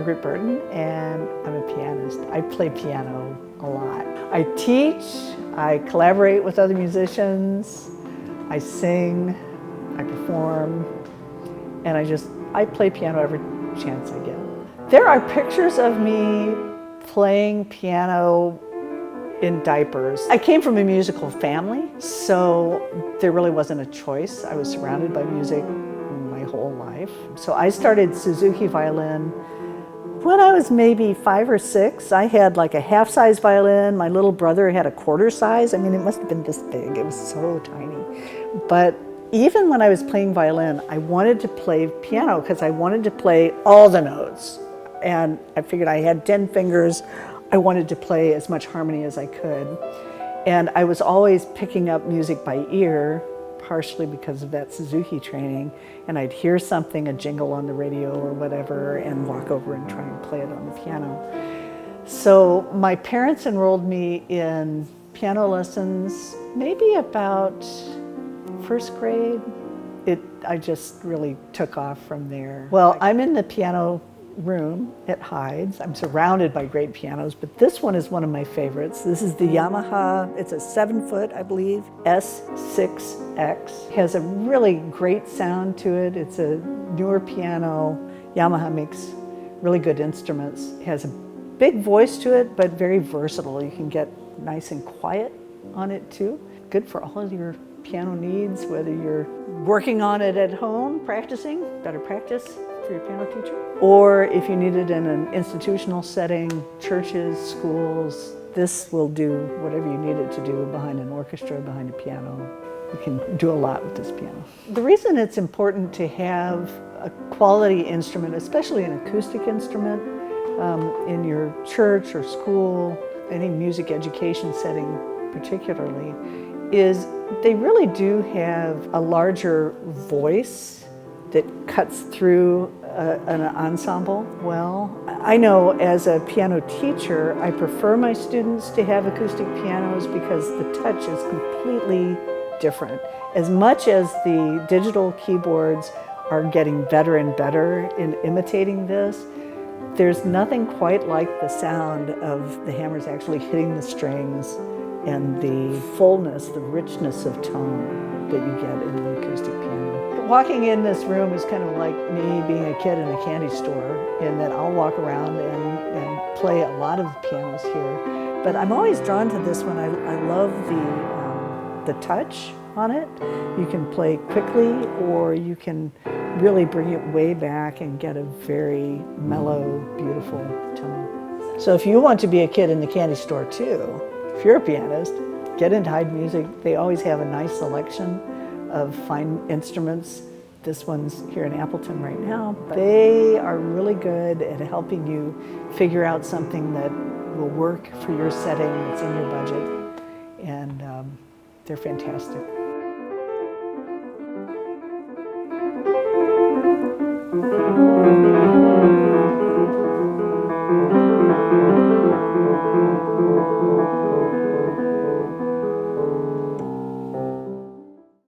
Margaret Burton, and I'm a pianist. I play piano a lot. I teach, I collaborate with other musicians, I sing, I perform, and I play piano every chance I get. There are pictures of me playing piano in diapers. I came from a musical family, so there really wasn't a choice. I was surrounded by music my whole life. So I started Suzuki violin when I was maybe 5 or 6. I had like a half-size violin. My little brother had a quarter size. I mean, it must have been this big. It was so tiny. But even when I was playing violin, I wanted to play piano because I wanted to play all the notes. And I figured I had 10 fingers. I wanted to play as much harmony as I could. And I was always picking up music by ear, partially because of that Suzuki training. And I'd hear something, a jingle on the radio or whatever, and walk over and try and play it on the piano. So my parents enrolled me in piano lessons maybe about first grade. I just really took off from there. Well, I'm in the piano room at Heid's. I'm surrounded by great pianos, but this one is one of my favorites. This is the Yamaha, it's a 7-foot, I believe, S6X. It has a really great sound to it. It's a newer piano. Yamaha makes really good instruments. It has a big voice to it, but very versatile. You can get nice and quiet on it too. Good for all of your piano needs, whether you're working on it at home, practicing, better practice for your piano teacher, or if you need it in an institutional setting, churches, schools, this will do whatever you need it to do behind an orchestra, behind a piano. You can do a lot with this piano. The reason it's important to have a quality instrument, especially an acoustic instrument, in your church or school, any music education setting particularly, is they really do have a larger voice that cuts through an ensemble well. I know as a piano teacher, I prefer my students to have acoustic pianos because the touch is completely different. As much as the digital keyboards are getting better and better in imitating this, there's nothing quite like the sound of the hammers actually hitting the strings and the fullness, the richness of tone that you get in an acoustic piano. Walking in this room is kind of like me being a kid in a candy store, in that I'll walk around and play a lot of the pianos here. But I'm always drawn to this one. I love the touch on it. You can play quickly, or you can really bring it way back and get a very mellow, beautiful tone. So if you want to be a kid in the candy store too, if you're a pianist, get into Heid Music. They always have a nice selection of fine instruments. This one's here in Appleton right now. They are really good at helping you figure out something that will work for your setting, that's in your budget, and they're fantastic.